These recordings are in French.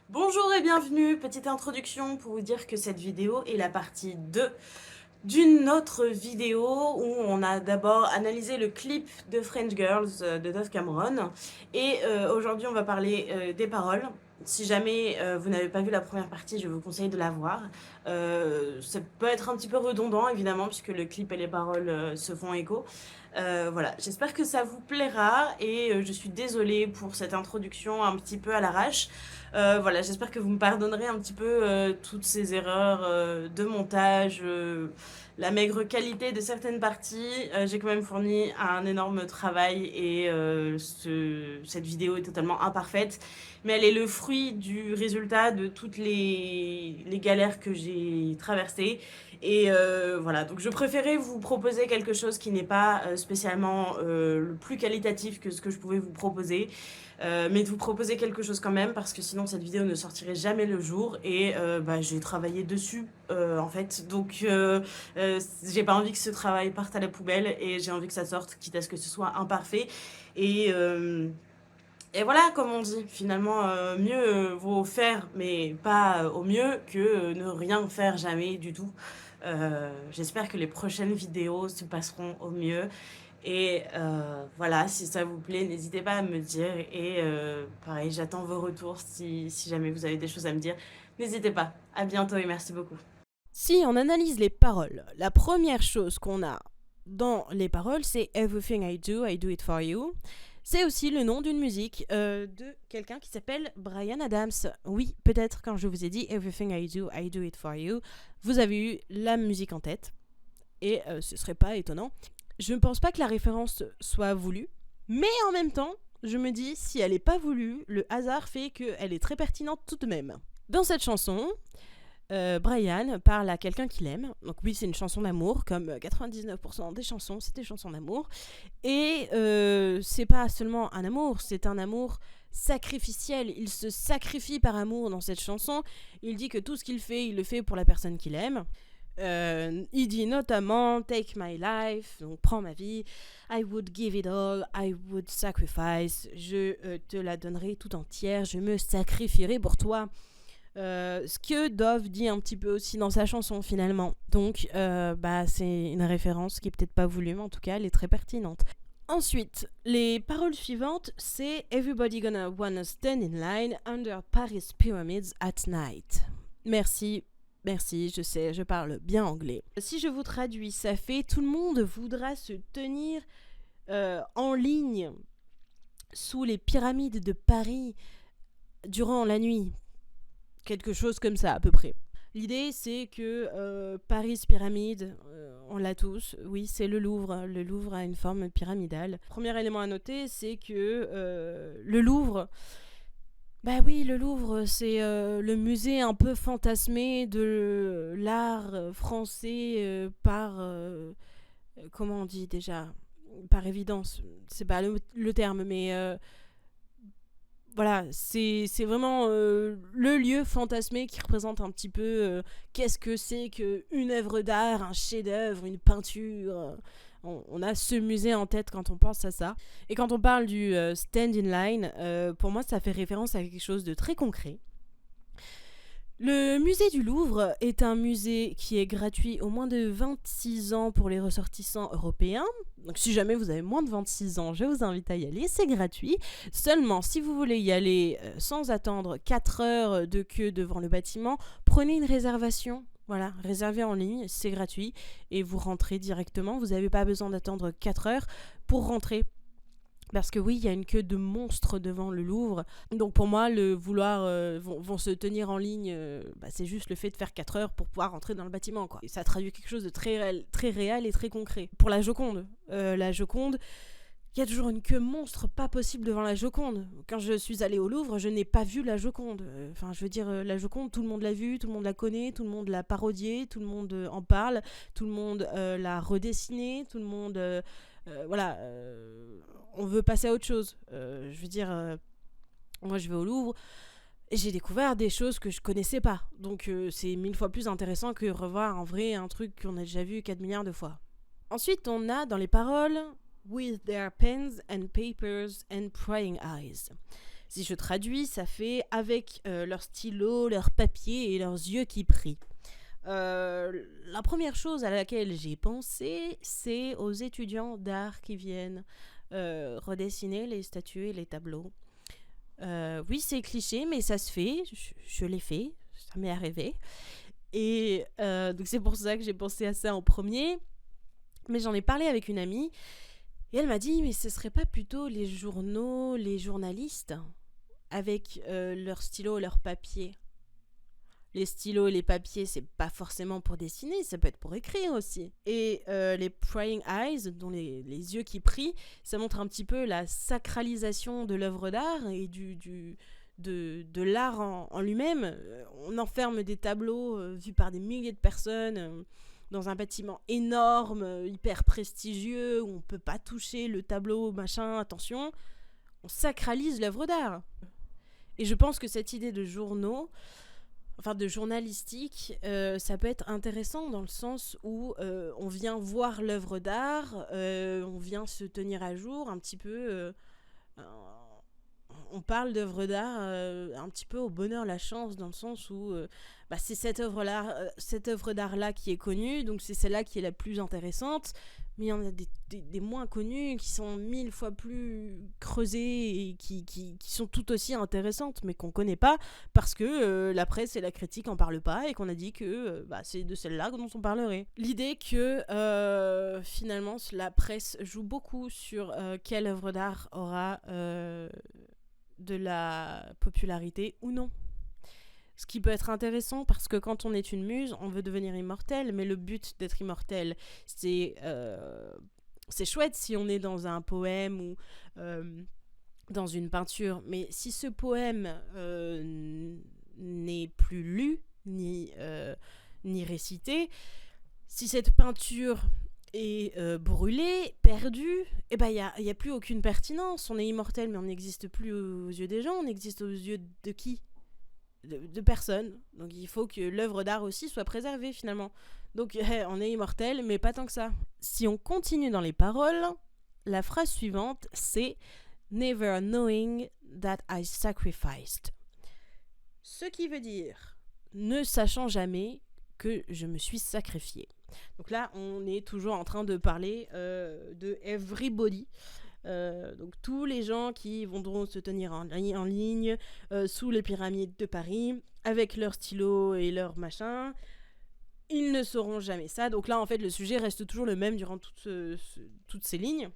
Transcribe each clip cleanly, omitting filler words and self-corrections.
Bonjour et bienvenue, petite introduction pour vous dire que cette vidéo est la partie 2 d'une autre vidéo où on a d'abord analysé le clip de French Girls de Dove Cameron et aujourd'hui on va parler des paroles. Si jamais vous n'avez pas vu la première partie, je vous conseille de la voir. Ça peut être un petit peu redondant évidemment puisque le clip et les paroles se font écho. Voilà, j'espère que ça vous plaira et je suis désolée pour cette introduction un petit peu à l'arrache. Voilà, j'espère que vous me pardonnerez un petit peu toutes ces erreurs de montage, la maigre qualité de certaines parties. J'ai quand même fourni un énorme travail et cette vidéo est totalement imparfaite, mais elle est le fruit du résultat de toutes les galères que j'ai traversées. Et voilà, donc je préférais vous proposer quelque chose qui n'est pas spécialement le plus qualitatif que ce que je pouvais vous proposer. Mais de vous proposer quelque chose quand même parce que sinon cette vidéo ne sortirait jamais le jour et j'ai travaillé dessus en fait, donc j'ai pas envie que ce travail parte à la poubelle et j'ai envie que ça sorte quitte à ce que ce soit imparfait et et voilà, comme on dit, finalement, mieux vaut faire, mais pas au mieux, que ne rien faire jamais du tout. J'espère que les prochaines vidéos se passeront au mieux. Et voilà, si ça vous plaît, n'hésitez pas à me dire. Et pareil, j'attends vos retours si jamais vous avez des choses à me dire. N'hésitez pas. À bientôt et merci beaucoup. Si on analyse les paroles, la première chose qu'on a dans les paroles, c'est Everything I do it for you. C'est aussi le nom d'une musique de quelqu'un qui s'appelle Bryan Adams. Oui, peut-être quand je vous ai dit Everything I do it for you, vous avez eu la musique en tête. Et ce serait pas étonnant. Je ne pense pas que la référence soit voulue, mais en même temps, je me dis, si elle n'est pas voulue, le hasard fait qu'elle est très pertinente tout de même. Dans cette chanson, Brian parle à quelqu'un qu'il aime. Donc oui, c'est une chanson d'amour, comme 99% des chansons, c'est des chansons d'amour. Et c'est pas seulement un amour, c'est un amour sacrificiel. Il se sacrifie par amour dans cette chanson. Il dit que tout ce qu'il fait, il le fait pour la personne qu'il aime. Il dit notamment Take my life, donc prends ma vie, I would give it all, I would sacrifice, je te la donnerai tout entière, je me sacrifierai pour toi. Ce que Dove dit un petit peu aussi dans sa chanson finalement. Donc c'est une référence qui est peut-être pas voulue, mais en tout cas elle est très pertinente. Ensuite, les paroles suivantes, c'est Everybody gonna wanna stand in line under Paris pyramids at night. Merci, merci, je sais, je parle bien anglais. Si je vous traduis, ça fait tout le monde voudra se tenir en ligne sous les pyramides de Paris durant la nuit. Quelque chose comme ça à peu près. L'idée c'est que Paris pyramide, on l'a tous, oui c'est le Louvre. Le Louvre a une forme pyramidale. Premier élément à noter c'est que le Louvre, bah oui le Louvre c'est le musée un peu fantasmé de l'art français par, comment on dit déjà, par évidence, c'est pas le terme mais voilà, c'est vraiment le lieu fantasmé qui représente un petit peu qu'est-ce que c'est qu'une œuvre d'art, un chef-d'œuvre, une peinture. On a ce musée en tête quand on pense à ça. Et quand on parle du stand in line, pour moi, ça fait référence à quelque chose de très concret. Le musée du Louvre est un musée qui est gratuit au moins de 26 ans pour les ressortissants européens. Donc si jamais vous avez moins de 26 ans, je vous invite à y aller, c'est gratuit. Seulement, si vous voulez y aller sans attendre 4 heures de queue devant le bâtiment, prenez une réservation. Voilà, réservez en ligne, c'est gratuit et vous rentrez directement. Vous n'avez pas besoin d'attendre 4 heures pour rentrer. Parce que oui, il y a une queue de monstres devant le Louvre. Donc pour moi, le vouloir vont se tenir en ligne, c'est juste le fait de faire 4 heures pour pouvoir rentrer dans le bâtiment, quoi. Et ça traduit quelque chose de très réel et très concret. Pour la Joconde, il y a toujours une queue monstre pas possible devant la Joconde. Quand je suis allée au Louvre, je n'ai pas vu la Joconde. Enfin, je veux dire, la Joconde, tout le monde l'a vue, tout le monde la connaît, tout le monde l'a parodiée, tout le monde en parle, tout le monde l'a redessinée, tout le monde... voilà, on veut passer à autre chose. Je veux dire, moi je vais au Louvre et j'ai découvert des choses que je connaissais pas. Donc c'est 1000 fois plus intéressant que revoir en vrai un truc qu'on a déjà vu 4 milliards de fois. Ensuite, on a dans les paroles With their pens and papers and prying eyes. Si je traduis, ça fait avec leur stylo, leur papier et leurs yeux qui prient. La première chose à laquelle j'ai pensé, c'est aux étudiants d'art qui viennent redessiner les statues et les tableaux. Oui, c'est cliché, mais ça se fait. Je l'ai fait, ça m'est arrivé. Et donc c'est pour ça que j'ai pensé à ça en premier. Mais j'en ai parlé avec une amie et elle m'a dit, mais ce serait pas plutôt les journaux, les journalistes avec leur stylo, leur papier. Les stylos et les papiers, c'est pas forcément pour dessiner, ça peut être pour écrire aussi. Et les prying eyes, dont les yeux qui prient, ça montre un petit peu la sacralisation de l'œuvre d'art et de l'art en lui-même. On enferme des tableaux vus par des milliers de personnes dans un bâtiment énorme, hyper prestigieux, où on peut pas toucher le tableau, machin, attention. On sacralise l'œuvre d'art. Et je pense que cette idée de journaux, enfin de journalistique, ça peut être intéressant dans le sens où on vient voir l'œuvre d'art, on vient se tenir à jour un petit peu, on parle d'œuvre d'art un petit peu au bonheur la chance, dans le sens où c'est cette œuvre d'art là qui est connue, donc c'est celle-là qui est la plus intéressante, mais il y en a des moins connues qui sont 1000 fois plus creusées et qui sont tout aussi intéressantes, mais qu'on connaît pas parce que la presse et la critique en parlent pas et qu'on a dit que c'est de celle-là dont on parlerait. L'idée que finalement la presse joue beaucoup sur quelle œuvre d'art aura de la popularité ou non. Ce qui peut être intéressant parce que quand on est une muse, on veut devenir immortel, mais le but d'être immortel, c'est chouette si on est dans un poème ou dans une peinture, mais si ce poème n'est plus lu ni récité, si cette peinture est brûlée, perdue, il n'y a plus aucune pertinence. On est immortel, mais on n'existe plus aux yeux des gens, on existe aux yeux de qui ? De personne. Donc il faut que l'œuvre d'art aussi soit préservée finalement. Donc on est immortel, mais pas tant que ça. Si on continue dans les paroles, la phrase suivante c'est « Never knowing that I sacrificed ». Ce qui veut dire « ne sachant jamais que je me suis sacrifié ». Donc là, on est toujours en train de parler de everybody. Donc tous les gens qui vont se tenir en ligne sous les pyramides de Paris avec leurs stylos et leurs machins, ils ne sauront jamais ça. Donc là en fait le sujet reste toujours le même durant toutes ces lignes,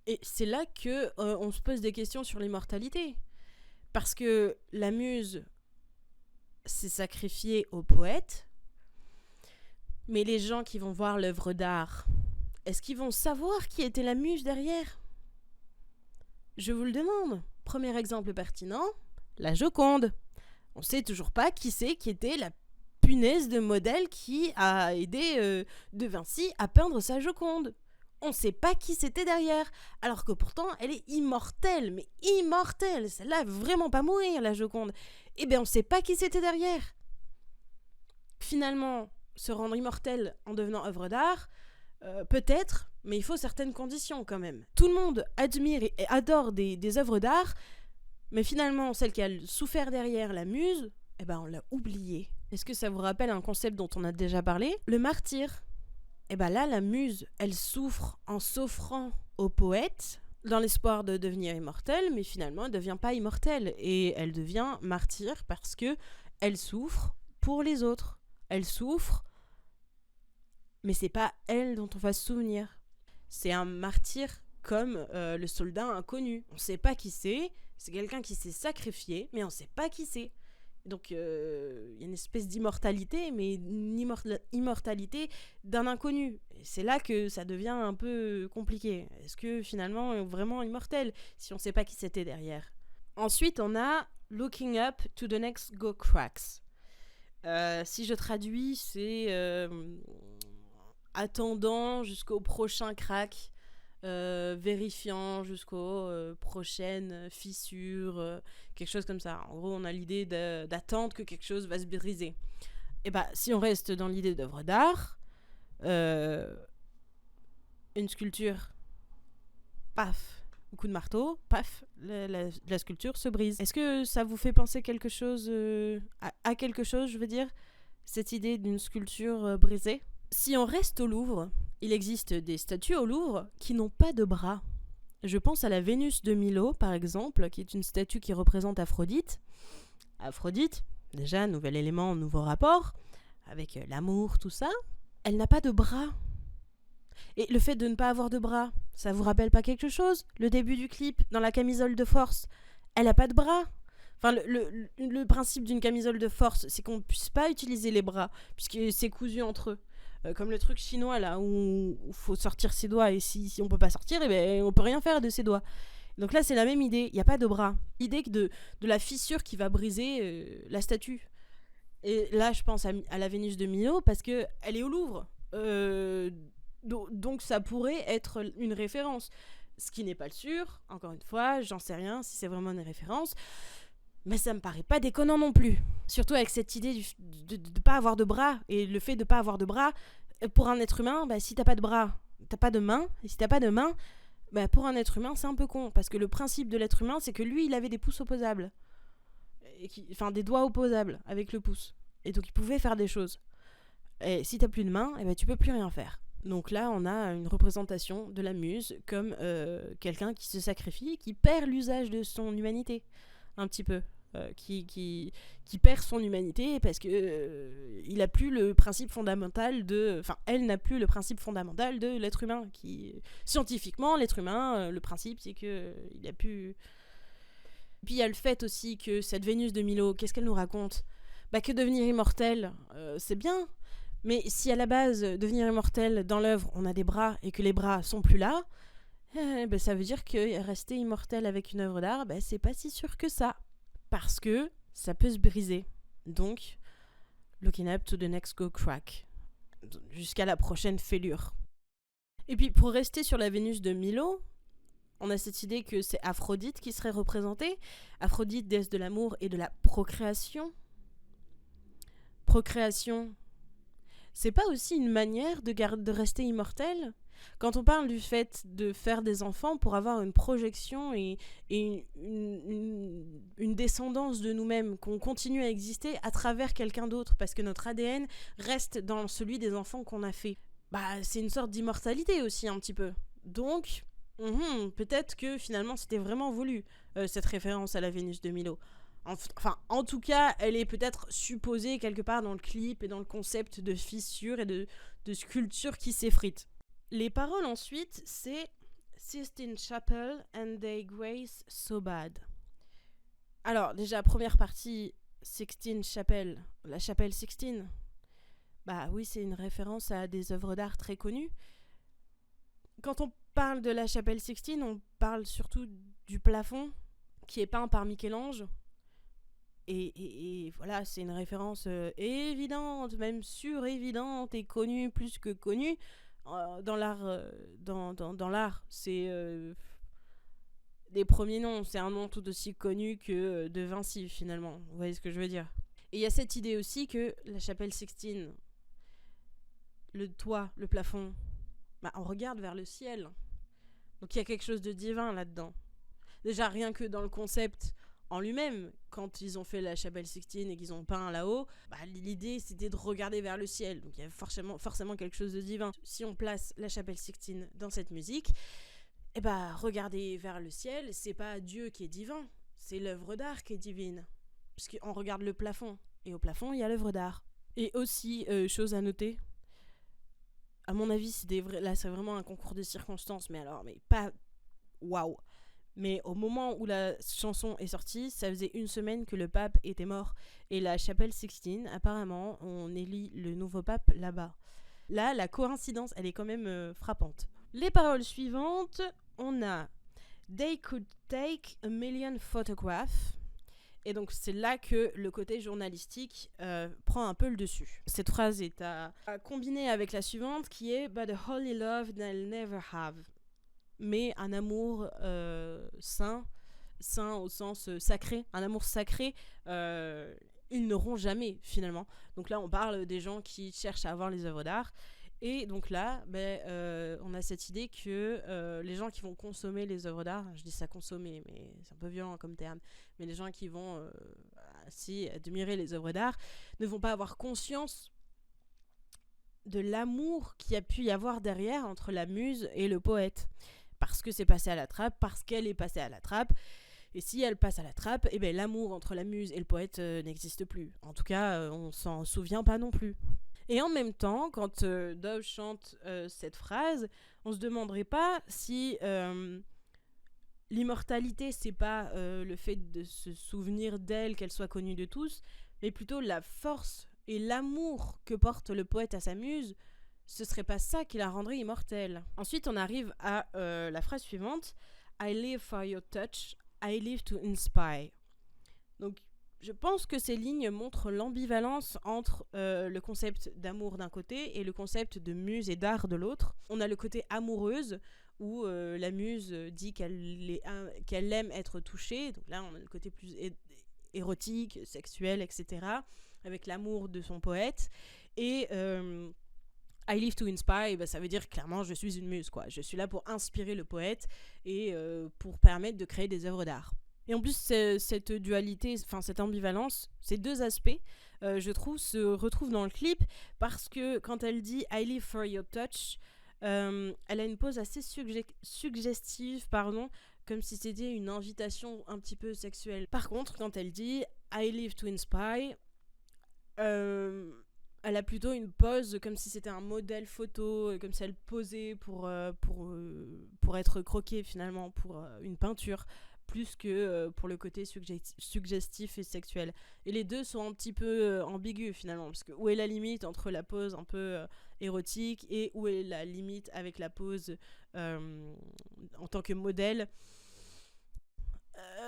et c'est là que on se pose des questions sur l'immortalité, parce que la muse s'est sacrifiée au poète, mais les gens qui vont voir l'œuvre d'art, est-ce qu'ils vont savoir qui était la muse derrière ? Je vous le demande. Premier exemple pertinent, la Joconde. On sait toujours pas qui c'est qui était la punaise de modèle qui a aidé De Vinci à peindre sa Joconde. On sait pas qui c'était derrière, alors que pourtant elle est immortelle, mais immortelle. Celle-là elle veut vraiment pas mourir, la Joconde. Eh bien on sait pas qui c'était derrière. Finalement, se rendre immortel en devenant œuvre d'art, peut-être, mais il faut certaines conditions quand même. Tout le monde admire et adore des œuvres d'art, mais finalement, celle qui a souffert derrière, la muse, on l'a oubliée. Est-ce que ça vous rappelle un concept dont on a déjà parlé ? Le martyr. Là, la muse, elle souffre en s'offrant au poète, dans l'espoir de devenir immortelle, mais finalement, elle ne devient pas immortelle, et elle devient martyr parce que elle souffre pour les autres. Elle souffre, mais c'est pas elle dont on va se souvenir. C'est un martyr comme le soldat inconnu. On sait pas qui c'est quelqu'un qui s'est sacrifié, mais on sait pas qui c'est. Donc il y a une espèce d'immortalité, mais une immortalité d'un inconnu. Et c'est là que ça devient un peu compliqué. Est-ce que finalement on est vraiment immortel si on sait pas qui c'était derrière ? Ensuite, on a « Looking up to the next go cracks ». Si je traduis, c'est attendant jusqu'au prochain crack, vérifiant jusqu'aux prochaines fissures, quelque chose comme ça. En gros, on a l'idée d'attendre que quelque chose va se briser. Et si on reste dans l'idée d'œuvre d'art, une sculpture, paf, coup de marteau, paf, la sculpture se brise. Est-ce que ça vous fait penser quelque chose à quelque chose, je veux dire, cette idée d'une sculpture brisée? Si on reste au Louvre, il existe des statues au Louvre qui n'ont pas de bras. Je pense à la Vénus de Milo, par exemple, qui est une statue qui représente Aphrodite. Aphrodite, déjà, nouvel élément, nouveau rapport, avec l'amour, tout ça. Elle n'a pas de bras. Et le fait de ne pas avoir de bras, ça vous rappelle pas quelque chose? Le début du clip, dans la camisole de force, elle a pas de bras. Enfin, le principe d'une camisole de force, c'est qu'on ne puisse pas utiliser les bras, puisque c'est cousu entre eux. Comme le truc chinois, là, où il faut sortir ses doigts, et si on peut pas sortir, eh ben, on peut rien faire de ses doigts. Donc là, c'est la même idée, il n'y a pas de bras. Idée de la fissure qui va briser la statue. Et là, je pense à la Vénus de Milo, parce qu'elle est au Louvre. Donc ça pourrait être une référence. Ce qui n'est pas le sûr, encore une fois, j'en sais rien si c'est vraiment une référence. Mais ça me paraît pas déconnant non plus. Surtout avec cette idée de ne pas avoir de bras. Et le fait de ne pas avoir de bras, pour un être humain, bah, si t'as pas de bras, t'as pas de main. Et si t'as pas de main, bah, pour un être humain, c'est un peu con. Parce que le principe de l'être humain, c'est que lui, il avait des pouces opposables. Enfin, des doigts opposables avec le pouce. Et donc, il pouvait faire des choses. Et si t'as plus de main, eh ben, tu peux plus rien faire. Donc là, on a une représentation de la muse comme quelqu'un qui se sacrifie, qui perd l'usage de son humanité. Un petit peu, qui perd son humanité parce que il a plus le principe fondamental elle n'a plus le principe fondamental de l'être humain. Scientifiquement, l'être humain, le principe c'est que il a plus. Puis il y a le fait aussi que cette Vénus de Milo, qu'est-ce qu'elle nous raconte? Bah que devenir immortel, c'est bien. Mais si à la base, devenir immortel dans l'œuvre, on a des bras et que les bras sont plus là, ça veut dire que rester immortel avec une œuvre d'art, c'est pas si sûr que ça. Parce que ça peut se briser. Donc, looking up to the next go crack. Jusqu'à la prochaine fêlure. Et puis, pour rester sur la Vénus de Milo, on a cette idée que c'est Aphrodite qui serait représentée. Aphrodite, déesse de l'amour et de la procréation. Procréation, c'est pas aussi une manière de rester immortel? Quand on parle du fait de faire des enfants pour avoir une projection et une descendance de nous-mêmes, qu'on continue à exister à travers quelqu'un d'autre, parce que notre ADN reste dans celui des enfants qu'on a fait. C'est une sorte d'immortalité aussi, un petit peu. Donc, peut-être que finalement c'était vraiment voulu, cette référence à la Vénus de Milo. Enfin, en tout cas, elle est peut-être supposée quelque part dans le clip et dans le concept de fissure et de sculpture qui s'effrite. Les paroles ensuite, c'est Sistine Chapel and they grace so bad. Alors, déjà, première partie, Sixtine Chapel, la chapelle Sixtine. Oui, c'est une référence à des œuvres d'art très connues. Quand on parle de la chapelle Sixtine, on parle surtout du plafond qui est peint par Michel-Ange. Et voilà, c'est une référence évidente, même surévidente et connue, plus que connue, dans l'art. Dans l'art, c'est des premiers noms, c'est un nom tout aussi connu que de Vinci, finalement. Vous voyez ce que je veux dire? Et il y a cette idée aussi que la chapelle Sixtine, le toit, le plafond, on regarde vers le ciel. Donc il y a quelque chose de divin là-dedans. Déjà, rien que dans le concept en lui-même, quand ils ont fait la chapelle Sixtine et qu'ils ont peint là-haut, l'idée c'était de regarder vers le ciel. Donc il y a forcément quelque chose de divin. Si on place la chapelle Sixtine dans cette musique, regarder vers le ciel, c'est pas Dieu qui est divin, c'est l'œuvre d'art qui est divine. Puisqu'on regarde le plafond, et au plafond il y a l'œuvre d'art. Et aussi, chose à noter, à mon avis, là c'est vraiment un concours de circonstances, mais pas waouh. Mais au moment où la chanson est sortie, ça faisait 1 semaine que le pape était mort. Et la chapelle Sixtine, apparemment, on élit le nouveau pape là-bas. Là, la coïncidence, elle est quand même frappante. Les paroles suivantes, on a « They could take a million photographs ». Et donc, c'est là que le côté journalistique prend un peu le dessus. Cette phrase est à combiner avec la suivante qui est « But a holy love they'll never have ». Mais un amour saint au sens sacré, un amour sacré, ils n'auront jamais finalement. Donc là, on parle des gens qui cherchent à avoir les œuvres d'art Et donc là, on a cette idée que les gens qui vont consommer les œuvres d'art, je dis ça consommer, mais c'est un peu violent comme terme, mais les gens qui vont admirer les œuvres d'art ne vont pas avoir conscience de l'amour qu'il y a pu y avoir derrière entre la muse et le poète. Parce que c'est passé à la trappe, parce qu'elle est passée à la trappe. Et si elle passe à la trappe, l'amour entre la muse et le poète n'existe plus. En tout cas, on s'en souvient pas non plus. Et en même temps, quand Dove chante cette phrase, on se demanderait pas si l'immortalité, c'est pas le fait de se souvenir d'elle, qu'elle soit connue de tous, mais plutôt la force et l'amour que porte le poète à sa muse. Ce serait pas ça qui la rendrait immortelle. Ensuite, on arrive à la phrase suivante. I live for your touch, I live to inspire. Donc, je pense que ces lignes montrent l'ambivalence entre le concept d'amour d'un côté et le concept de muse et d'art de l'autre. On a le côté amoureuse, où la muse dit qu'elle aime être touchée. Donc là, on a le côté plus érotique, sexuel, etc., avec l'amour de son poète. Et I live to inspire, ça veut dire clairement je suis une muse, quoi. Je suis là pour inspirer le poète et pour permettre de créer des œuvres d'art. Et en plus, cette dualité, cette ambivalence, ces deux aspects, je trouve, se retrouvent dans le clip parce que quand elle dit I live for your touch, elle a une pose assez suggestive, comme si c'était une invitation un petit peu sexuelle. Par contre, quand elle dit I live to inspire, elle a plutôt une pose comme si c'était un modèle photo, comme si elle posait pour être croquée finalement, pour une peinture, plus que pour le côté suggestif et sexuel. Et les deux sont un petit peu ambigus finalement, parce que où est la limite entre la pose un peu érotique et où est la limite avec la pose en tant que modèle.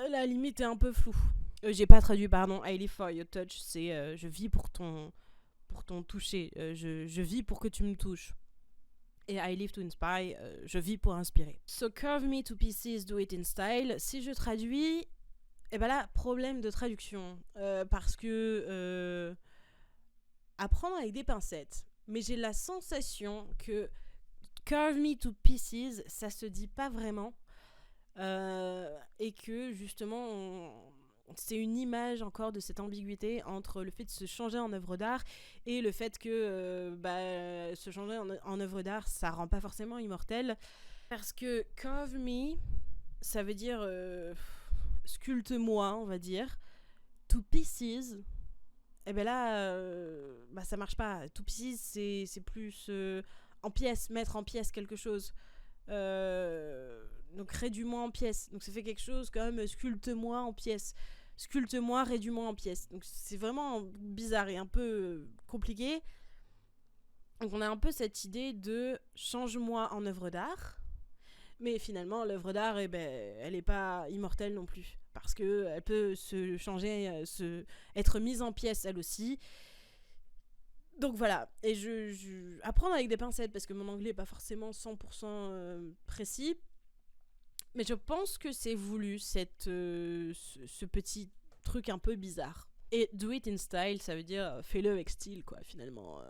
La limite est un peu floue. J'ai pas traduit, pardon. I live for your touch, c'est je vis pour ton toucher. Je vis pour que tu me touches. Et I live to inspire, je vis pour inspirer. So curve me to pieces, do it in style. Si je traduis, là, problème de traduction. Parce que apprendre avec des pincettes. Mais j'ai la sensation que curve me to pieces, ça se dit pas vraiment. Et que justement c'est une image encore de cette ambiguïté entre le fait de se changer en œuvre d'art et le fait que se changer en œuvre d'art, ça rend pas forcément immortel. Parce que carve me, ça veut dire sculpte-moi, on va dire. To pieces, ça marche pas. To pieces, c'est plus en pièces, mettre en pièces quelque chose. Donc réduis-moi en pièces. Donc ça fait quelque chose comme sculpte-moi en pièces. Sculpte-moi, réduis-moi en pièces. Donc c'est vraiment bizarre et un peu compliqué. Donc on a un peu cette idée de change-moi en œuvre d'art. Mais finalement, l'œuvre d'art, elle n'est pas immortelle non plus. Parce qu'elle peut se changer, être mise en pièces elle aussi. Donc voilà, et je apprendre avec des pincettes parce que mon anglais n'est pas forcément 100% précis. Mais je pense que c'est voulu, ce petit truc un peu bizarre. Et do it in style, ça veut dire fais-le avec style, quoi, finalement.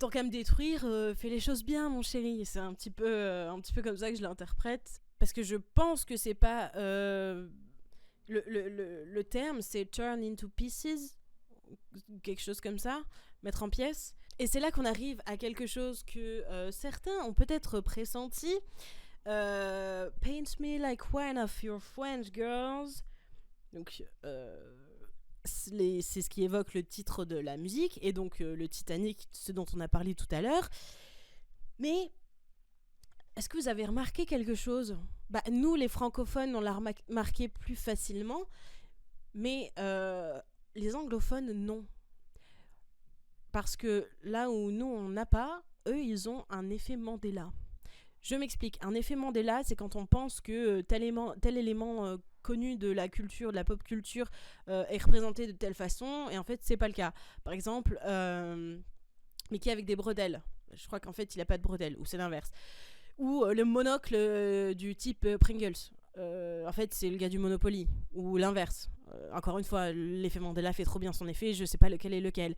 Tant qu'à me détruire, fais les choses bien, mon chéri. C'est un petit peu comme ça que je l'interprète. Parce que je pense que c'est pas... le terme, c'est turn into pieces, quelque chose comme ça, mettre en pièces. Et c'est là qu'on arrive à quelque chose que certains ont peut-être pressenti. Paint me like one of your French girls. Donc c'est ce qui évoque le titre de la musique et donc le Titanic, ce dont on a parlé tout à l'heure. Mais est-ce que vous avez remarqué quelque chose ? Nous les francophones on l'a remarqué plus facilement, mais les anglophones non. Parce que là où nous on n'a pas, eux ils ont un effet Mandela. Je m'explique. Un effet Mandela, c'est quand on pense que tel élément connu de la culture, de la pop culture, est représenté de telle façon, et en fait, c'est pas le cas. Par exemple, Mickey avec des bretelles. Je crois qu'en fait, il a pas de bretelles, ou c'est l'inverse. Ou le monocle du type Pringles. En fait, c'est le gars du Monopoly, ou l'inverse. Encore une fois, l'effet Mandela fait trop bien son effet, je sais pas lequel est lequel.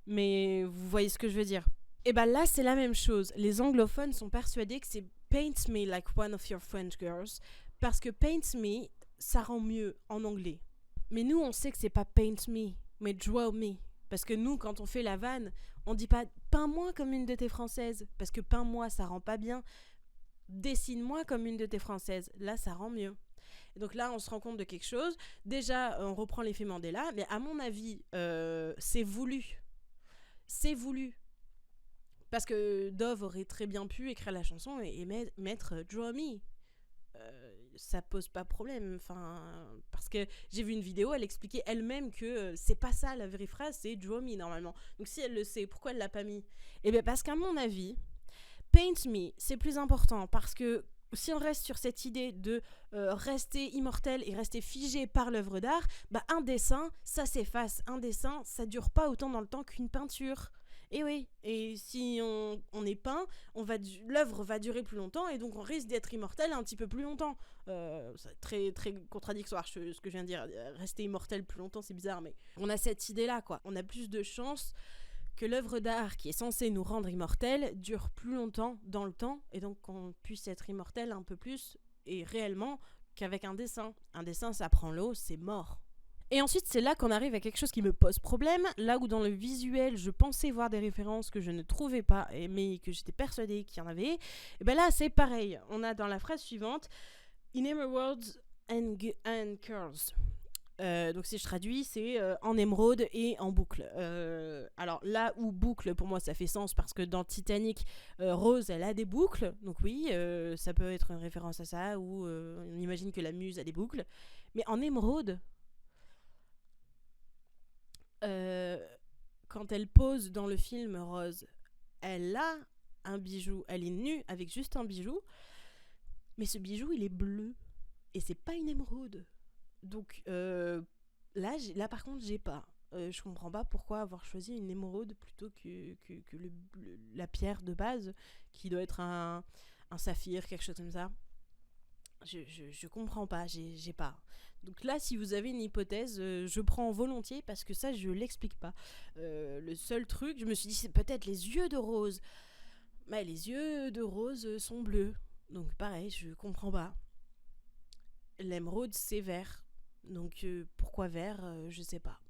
Mais vous voyez ce que je veux dire. Et bah là, c'est la même chose. Les anglophones sont persuadés que c'est paint me like one of your French girls, parce que paint me, ça rend mieux en anglais. Mais nous, on sait que c'est pas paint me, mais draw me. Parce que nous, quand on fait la vanne, on dit pas peins-moi comme une de tes françaises, parce que peins-moi, ça rend pas bien. Dessine-moi comme une de tes françaises, là, ça rend mieux. Et donc là, on se rend compte de quelque chose. Déjà, on reprend l'effet Mandela, mais à mon avis, c'est voulu. C'est voulu. Parce que Dove aurait très bien pu écrire la chanson et mettre Draw Me. Ça pose pas problème. Enfin, parce que j'ai vu une vidéo, elle expliquait elle-même que c'est pas ça la vraie phrase, c'est Draw Me normalement. Donc si elle le sait, pourquoi elle l'a pas mis? Eh bien parce qu'à mon avis, Paint Me, c'est plus important parce que si on reste sur cette idée de rester immortel et rester figé par l'œuvre d'art, bah un dessin, ça s'efface. Un dessin, ça dure pas autant dans le temps qu'une peinture. Et oui, et si on est peint, l'œuvre va durer plus longtemps et donc on risque d'être immortel un petit peu plus longtemps. C'est très, très contradictoire ce que je viens de dire. Rester immortel plus longtemps, c'est bizarre, mais on a cette idée-là, quoi. On a plus de chances que l'œuvre d'art qui est censée nous rendre immortels dure plus longtemps dans le temps et donc qu'on puisse être immortel un peu plus et réellement qu'avec un dessin. Un dessin, ça prend l'eau, c'est mort. Et ensuite, c'est là qu'on arrive à quelque chose qui me pose problème, là où dans le visuel, je pensais voir des références que je ne trouvais pas, mais que j'étais persuadée qu'il y en avait. Et bien là, c'est pareil. On a dans la phrase suivante « In emeralds and curls ». Donc si je traduis, c'est en émeraude et en boucle. Alors là où boucle, pour moi, ça fait sens parce que dans Titanic, Rose, elle a des boucles. Donc oui, ça peut être une référence à ça, ou on imagine que la muse a des boucles. Mais en émeraude, quand elle pose dans le film Rose, elle a un bijou. Elle est nue avec juste un bijou. Mais ce bijou, il est bleu. Et c'est pas une émeraude. Donc là par contre, j'ai pas. Je comprends pas pourquoi avoir choisi une émeraude plutôt que la pierre de base, qui doit être un saphir, quelque chose comme ça. Je comprends pas, j'ai pas. Donc là, si vous avez une hypothèse, je prends volontiers parce que ça, je l'explique pas. Le seul truc, je me suis dit, c'est peut-être les yeux de Rose. Mais les yeux de Rose sont bleus. Donc pareil, je comprends pas. L'émeraude, c'est vert. Donc pourquoi vert, je sais pas.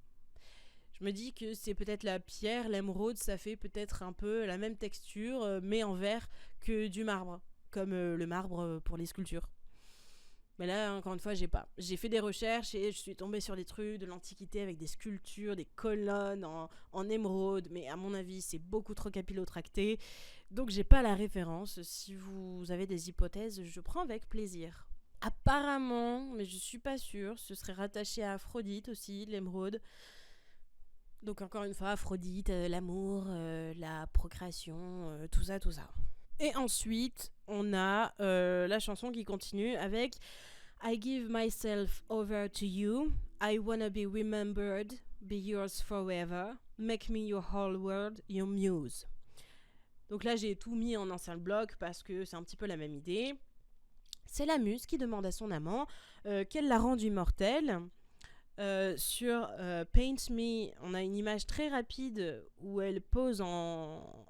Je me dis que c'est peut-être la pierre, l'émeraude, ça fait peut-être un peu la même texture, mais en vert que du marbre, comme le marbre pour les sculptures. Mais là, encore une fois, j'ai pas. J'ai fait des recherches et je suis tombée sur des trucs de l'Antiquité avec des sculptures, des colonnes en émeraude, mais à mon avis, c'est beaucoup trop capillotracté. Donc j'ai pas la référence. Si vous avez des hypothèses, je prends avec plaisir. Apparemment, mais je suis pas sûre, ce serait rattaché à Aphrodite aussi, l'émeraude. Donc encore une fois, Aphrodite, l'amour, la procréation, tout ça, tout ça. Et ensuite, on a la chanson qui continue avec I give myself over to you, I wanna be remembered, be yours forever, make me your whole world, your muse. Donc là, j'ai tout mis en un seul bloc parce que c'est un petit peu la même idée. C'est la muse qui demande à son amant qu'elle la rende immortelle. Sur Paint Me, on a une image très rapide où elle pose en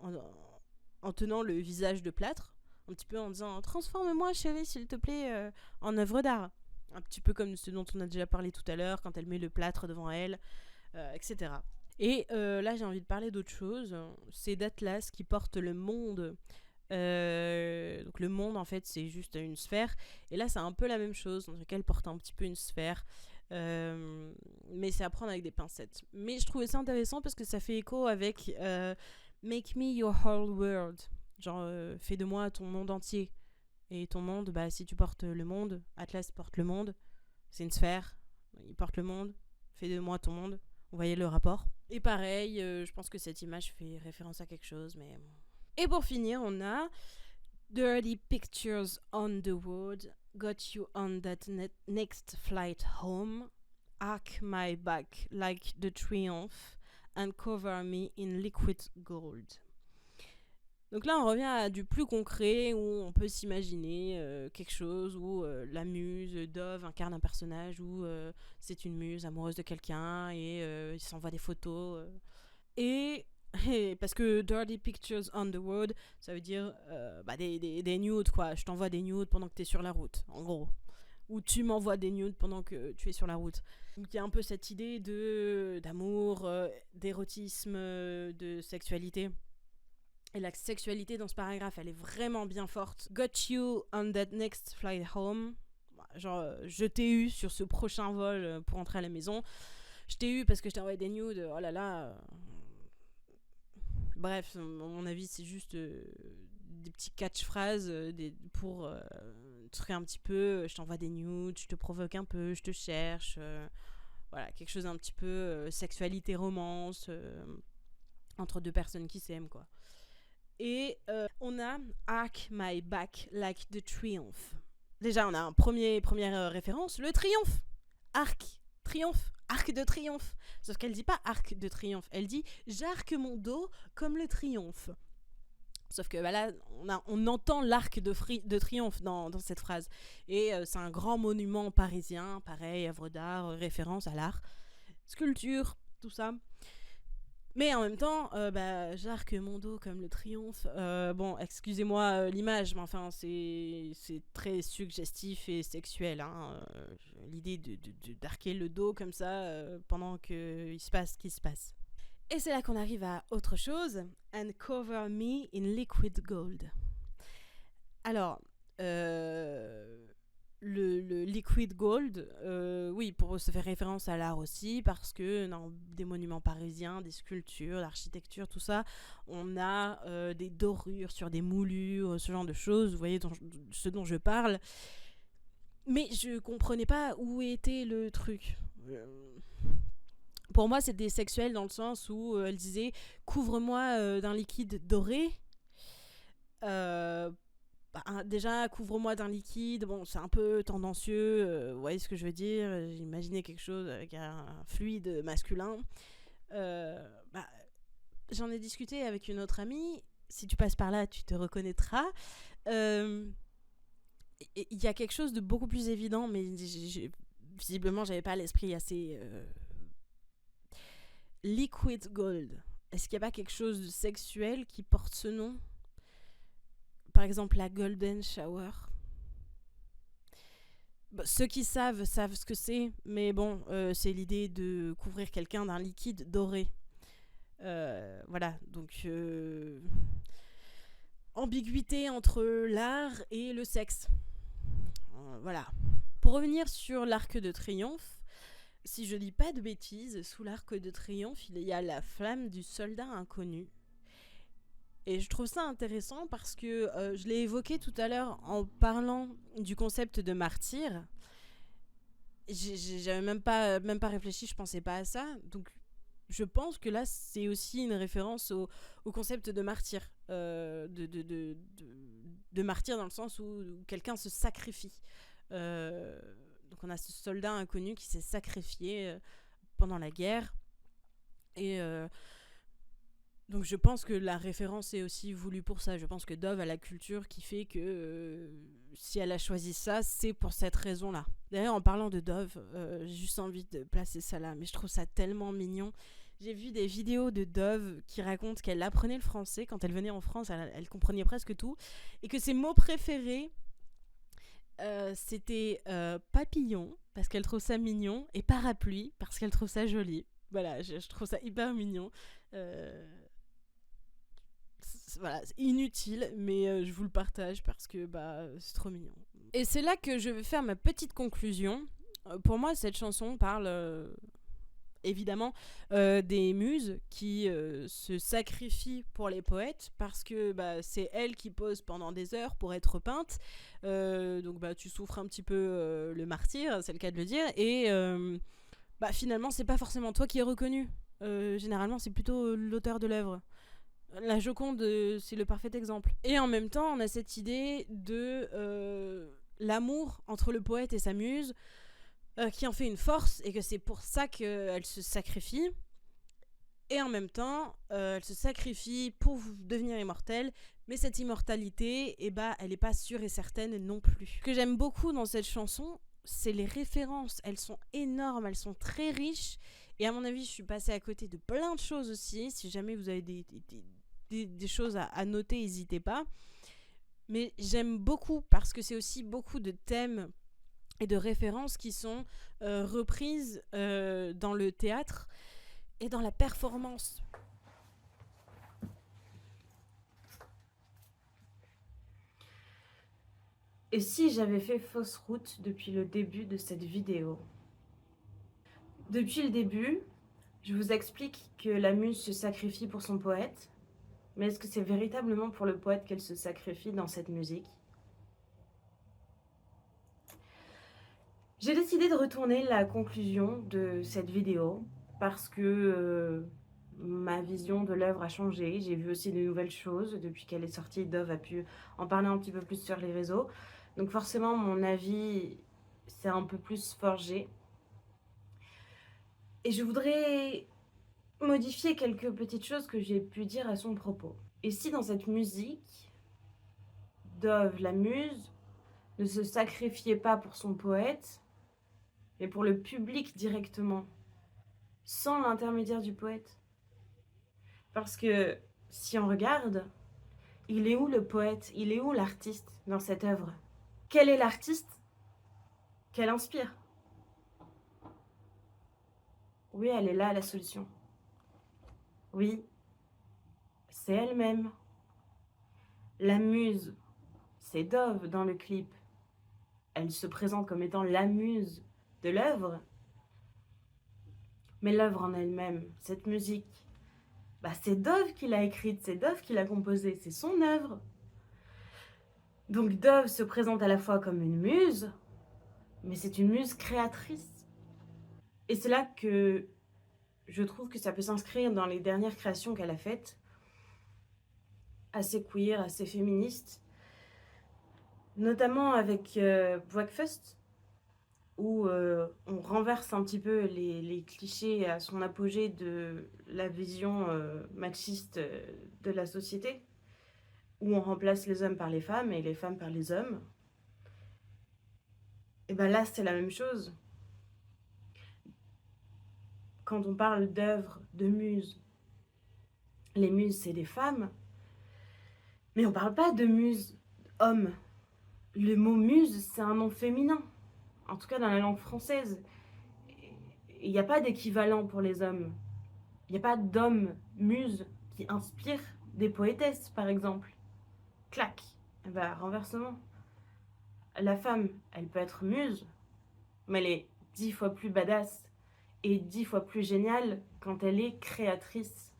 tenant le visage de plâtre, un petit peu en disant « Transforme-moi chérie s'il te plaît en œuvre d'art ». Un petit peu comme ce dont on a déjà parlé tout à l'heure, quand elle met le plâtre devant elle, etc. Et là j'ai envie de parler d'autre chose, c'est d'Atlas qui porte le monde. Donc le monde en fait c'est juste une sphère, et là c'est un peu la même chose, dans laquelle elle porte un petit peu une sphère. Mais c'est à prendre avec des pincettes. Mais je trouvais ça intéressant parce que ça fait écho avec Make me your whole world. Genre, fais de moi ton monde entier. Et ton monde, bah, si tu portes le monde, Atlas porte le monde, c'est une sphère, il porte le monde, fais de moi ton monde. Vous voyez le rapport. Et pareil, je pense que cette image fait référence à quelque chose, mais... Et pour finir, on a Dirty pictures on the road, got you on that next flight home, arc my back like the triumph, and cover me in liquid gold. Donc là, on revient à du plus concret, où on peut s'imaginer quelque chose où la muse, Dove, incarne un personnage où c'est une muse amoureuse de quelqu'un et il s'envoie des photos. Et Et parce que dirty pictures on the road, ça veut dire des nudes, quoi. Je t'envoie des nudes pendant que t'es sur la route, en gros. Ou tu m'envoies des nudes pendant que tu es sur la route. Donc il y a un peu cette idée d'amour, d'érotisme, de sexualité. Et la sexualité dans ce paragraphe, elle est vraiment bien forte. Got you on that next flight home. Genre, je t'ai eu sur ce prochain vol pour rentrer à la maison. Je t'ai eu parce que je t'ai envoyé des nudes. Oh là là. Bref, à mon avis, c'est juste des petits catchphrases pour truquer un petit peu. Je t'envoie des nudes, je te provoque un peu, je te cherche. Voilà, quelque chose un petit peu sexualité, romance, entre deux personnes qui s'aiment, quoi. Et on a Arc My Back Like the Triumph. Déjà, on a première référence, le triomphe. Arc, triomphe, arc de triomphe. Sauf qu'elle dit pas arc de triomphe, elle dit j'arque mon dos comme le triomphe. Sauf que là, on entend l'arc de triomphe dans cette phrase. Et c'est un grand monument parisien, pareil, œuvre d'art, référence à l'art, sculpture, tout ça. Mais en même temps, j'arque mon dos comme le triomphe. Bon, excusez-moi l'image, mais enfin, c'est très suggestif et sexuel. Hein. L'idée d'arquer le dos comme ça pendant qu'il se passe ce qui se passe. Et c'est là qu'on arrive à autre chose. And cover me in liquid gold. Alors, le liquid gold, oui, pour se faire référence à l'art aussi, parce que dans des monuments parisiens, des sculptures, l'architecture, tout ça, on a des dorures sur des moulures, ce genre de choses, vous voyez ce dont je parle. Mais je comprenais pas où était le truc. Pour moi, c'était sexuel dans le sens où elle disait « Couvre-moi d'un liquide doré ». Déjà, couvre-moi d'un liquide, bon, c'est un peu tendancieux, vous voyez ce que je veux dire, j'imaginais quelque chose avec un fluide masculin. J'en ai discuté avec une autre amie, si tu passes par là, tu te reconnaîtras. Il y a quelque chose de beaucoup plus évident, mais visiblement, j'avais pas l'esprit assez... Liquid gold. Est-ce qu'il n'y a pas quelque chose de sexuel qui porte ce nom ? Par exemple, la golden shower. Ceux qui savent ce que c'est, mais bon, c'est l'idée de couvrir quelqu'un d'un liquide doré. Voilà, donc ambiguïté entre l'art et le sexe. Voilà. Pour revenir sur l'arc de triomphe, si je dis pas de bêtises, sous l'arc de triomphe, il y a la flamme du soldat inconnu. Et je trouve ça intéressant parce que je l'ai évoqué tout à l'heure en parlant du concept de martyr. J'avais même pas réfléchi, je pensais pas à ça. Donc je pense que là, c'est aussi une référence au concept de martyr. De martyr dans le sens où quelqu'un se sacrifie. Donc on a ce soldat inconnu qui s'est sacrifié pendant la guerre. Et... donc je pense que la référence est aussi voulue pour ça. Je pense que Dove a la culture qui fait que si elle a choisi ça, c'est pour cette raison-là. D'ailleurs, en parlant de Dove, j'ai juste envie de placer ça là, mais je trouve ça tellement mignon. J'ai vu des vidéos de Dove qui racontent qu'elle apprenait le français. Quand elle venait en France, elle comprenait presque tout. Et que ses mots préférés, c'était papillon, parce qu'elle trouve ça mignon, et parapluie, parce qu'elle trouve ça joli. Voilà, je trouve ça hyper mignon. Voilà, c'est inutile, mais je vous le partage parce que c'est trop mignon. Et c'est là que je vais faire ma petite conclusion. Pour moi, cette chanson parle évidemment des muses qui se sacrifient pour les poètes parce que c'est elles qui posent pendant des heures pour être peintes. Donc tu souffres un petit peu le martyre, c'est le cas de le dire. Et finalement, c'est pas forcément toi qui es reconnu. Généralement, c'est plutôt l'auteur de l'œuvre. La Joconde, c'est le parfait exemple. Et en même temps, on a cette idée de l'amour entre le poète et sa muse qui en fait une force et que c'est pour ça qu'elle se sacrifie. Et en même temps, elle se sacrifie pour devenir immortelle, mais cette immortalité, elle n'est pas sûre et certaine non plus. Ce que j'aime beaucoup dans cette chanson, c'est les références. Elles sont énormes, elles sont très riches Et à mon avis, je suis passée à côté de plein de choses aussi. Si jamais vous avez des choses à noter, n'hésitez pas. Mais j'aime beaucoup parce que c'est aussi beaucoup de thèmes et de références qui sont reprises dans le théâtre et dans la performance. Et si j'avais fait fausse route depuis le début de cette vidéo? Depuis le début, je vous explique que la muse se sacrifie pour son poète, mais est-ce que c'est véritablement pour le poète qu'elle se sacrifie dans cette musique? J'ai décidé de retourner la conclusion de cette vidéo parce que ma vision de l'œuvre a changé. J'ai vu aussi de nouvelles choses depuis qu'elle est sortie. Dove a pu en parler un petit peu plus sur les réseaux. Donc forcément, mon avis s'est un peu plus forgé. Et je voudrais modifier quelques petites choses que j'ai pu dire à son propos. Et si dans cette musique, Dove, la muse, ne se sacrifiait pas pour son poète, mais pour le public directement, sans l'intermédiaire du poète? Parce que si on regarde, il est où le poète? Il est où l'artiste dans cette œuvre? Quel est l'artiste qu'elle inspire? Oui, elle est là, la solution. Oui, c'est elle-même. La muse, c'est Dove dans le clip. Elle se présente comme étant la muse de l'œuvre. Mais l'œuvre en elle-même, cette musique, c'est Dove qui l'a écrite, c'est Dove qui l'a composée, c'est son œuvre. Donc Dove se présente à la fois comme une muse, mais c'est une muse créatrice. Et c'est là que je trouve que ça peut s'inscrire dans les dernières créations qu'elle a faites, assez queer, assez féministes, notamment avec Breakfast, où on renverse un petit peu les clichés à son apogée de la vision machiste de la société, où on remplace les hommes par les femmes et les femmes par les hommes. Et là, c'est la même chose. Quand on parle d'œuvres, de muses, les muses, c'est des femmes, mais on parle pas de muses hommes. Le mot muse, c'est un nom féminin, en tout cas dans la langue française. Il n'y a pas d'équivalent pour les hommes. Il n'y a pas d'homme muse qui inspire des poétesses, par exemple. Clac. Renversement. La femme, elle peut être muse, mais elle est 10 fois plus badass et 10 fois plus géniale quand elle est créatrice.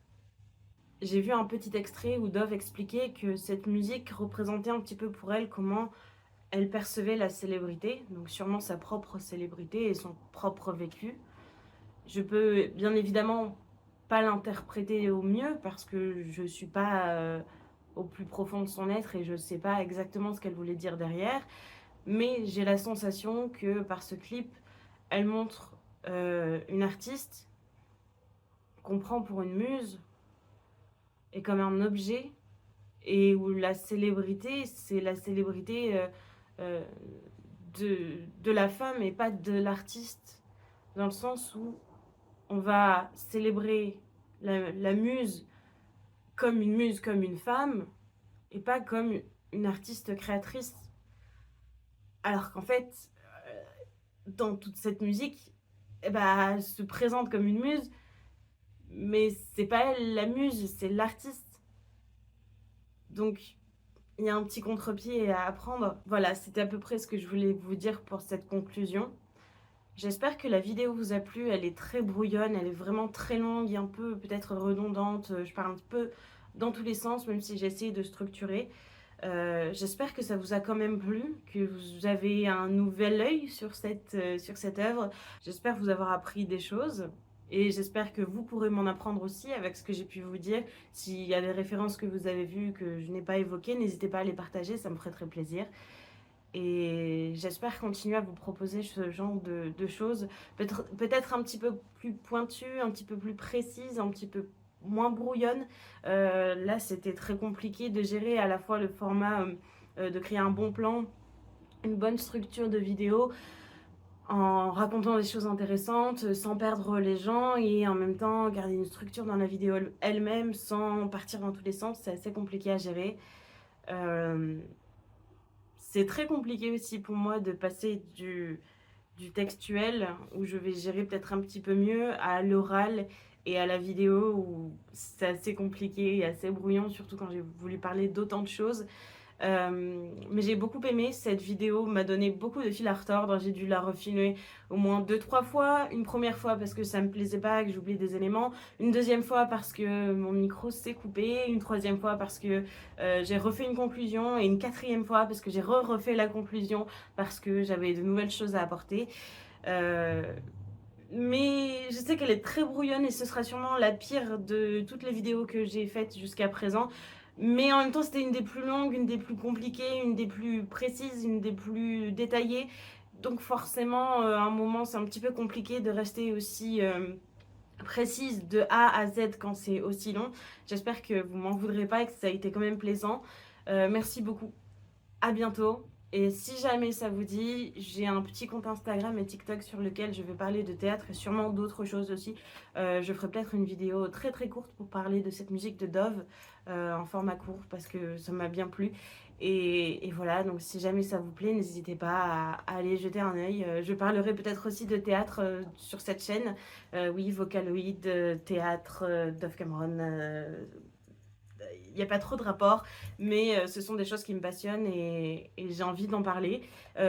J'ai vu un petit extrait où Dove expliquait que cette musique représentait un petit peu pour elle comment elle percevait la célébrité, donc sûrement sa propre célébrité et son propre vécu. Je peux bien évidemment pas l'interpréter au mieux parce que je suis pas au plus profond de son être et je sais pas exactement ce qu'elle voulait dire derrière, mais j'ai la sensation que par ce clip, elle montre une artiste qu'on prend pour une muse et comme un objet, et où la célébrité, c'est la célébrité de la femme et pas de l'artiste, dans le sens où on va célébrer la muse, comme une femme, et pas comme une artiste créatrice. Alors qu'en fait, dans toute cette musique, elle se présente comme une muse, mais c'est pas elle la muse, c'est l'artiste. Donc, il y a un petit contre-pied à apprendre. Voilà, c'était à peu près ce que je voulais vous dire pour cette conclusion. J'espère que la vidéo vous a plu, elle est très brouillonne, elle est vraiment très longue et un peu peut-être redondante. Je parle un petit peu dans tous les sens, même si j'ai essayé de structurer. J'espère que ça vous a quand même plu, que vous avez un nouvel œil sur cette œuvre. J'espère vous avoir appris des choses. Et j'espère que vous pourrez m'en apprendre aussi avec ce que j'ai pu vous dire. S'il y a des références que vous avez vues que je n'ai pas évoquées, n'hésitez pas à les partager, ça me ferait très plaisir. Et j'espère continuer à vous proposer ce genre de choses, peut-être un petit peu plus pointues, un petit peu plus précises, un petit peu moins brouillonnes. Là, c'était très compliqué de gérer à la fois le format, de créer un bon plan, une bonne structure de vidéo, en racontant des choses intéressantes, sans perdre les gens et en même temps garder une structure dans la vidéo elle-même sans partir dans tous les sens. C'est assez compliqué à gérer. C'est très compliqué aussi pour moi de passer du textuel, où je vais gérer peut-être un petit peu mieux, à l'oral et à la vidéo, où c'est assez compliqué et assez brouillon, surtout quand j'ai voulu parler d'autant de choses. Mais j'ai beaucoup aimé cette vidéo, m'a donné beaucoup de fil à retordre. J'ai dû la refilmer au moins 2-3 fois. Une première fois parce que ça me plaisait pas, que j'oubliais des éléments. Une deuxième fois parce que mon micro s'est coupé. Une troisième fois parce que j'ai refait une conclusion. Et une quatrième fois parce que j'ai refait la conclusion parce que j'avais de nouvelles choses à apporter. Mais je sais qu'elle est très brouillonne et ce sera sûrement la pire de toutes les vidéos que j'ai faites jusqu'à présent. Mais en même temps, c'était une des plus longues, une des plus compliquées, une des plus précises, une des plus détaillées. Donc forcément, à un moment, c'est un petit peu compliqué de rester aussi précise de A à Z quand c'est aussi long. J'espère que vous m'en voudrez pas et que ça a été quand même plaisant. Merci beaucoup. À bientôt. Et si jamais ça vous dit, j'ai un petit compte Instagram et TikTok sur lequel je vais parler de théâtre et sûrement d'autres choses aussi. Je ferai peut-être une vidéo très très courte pour parler de cette musique de Dove en format court parce que ça m'a bien plu. Et voilà, donc si jamais ça vous plaît, n'hésitez pas à aller jeter un œil. Je parlerai peut-être aussi de théâtre sur cette chaîne. Oui, Vocaloid, théâtre, Dove Cameron. Il n'y a pas trop de rapport, mais ce sont des choses qui me passionnent et j'ai envie d'en parler.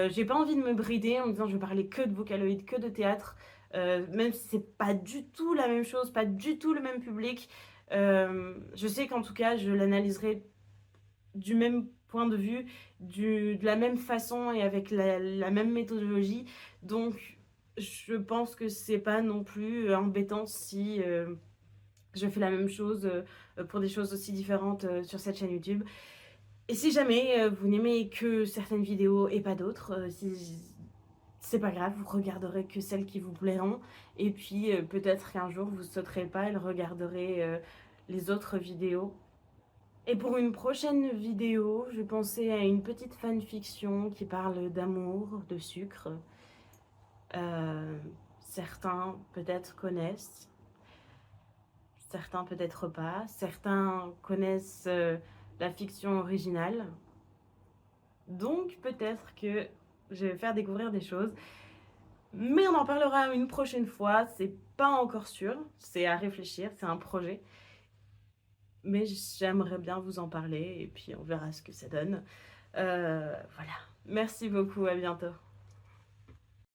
J'ai pas envie de me brider en me disant je vais parler que de Vocaloid, que de théâtre, même si c'est pas du tout la même chose, pas du tout le même public. Je sais qu'en tout cas, je l'analyserai du même point de vue, de la même façon et avec la même méthodologie. Donc, je pense que c'est pas non plus embêtant si je fais la même chose pour des choses aussi différentes sur cette chaîne YouTube. Et si jamais vous n'aimez que certaines vidéos et pas d'autres, c'est pas grave, vous regarderez que celles qui vous plairont. Et puis peut-être qu'un jour vous sauterez pas et regarderez les autres vidéos. Et pour une prochaine vidéo, je pensais à une petite fanfiction qui parle d'amour, de sucre. Certains peut-être connaissent, certains peut-être pas. Certains connaissent la fiction originale. Donc peut-être que je vais faire découvrir des choses. Mais on en parlera une prochaine fois. C'est pas encore sûr. C'est à réfléchir. C'est un projet. Mais j'aimerais bien vous en parler. Et puis on verra ce que ça donne. Voilà. Merci beaucoup. À bientôt.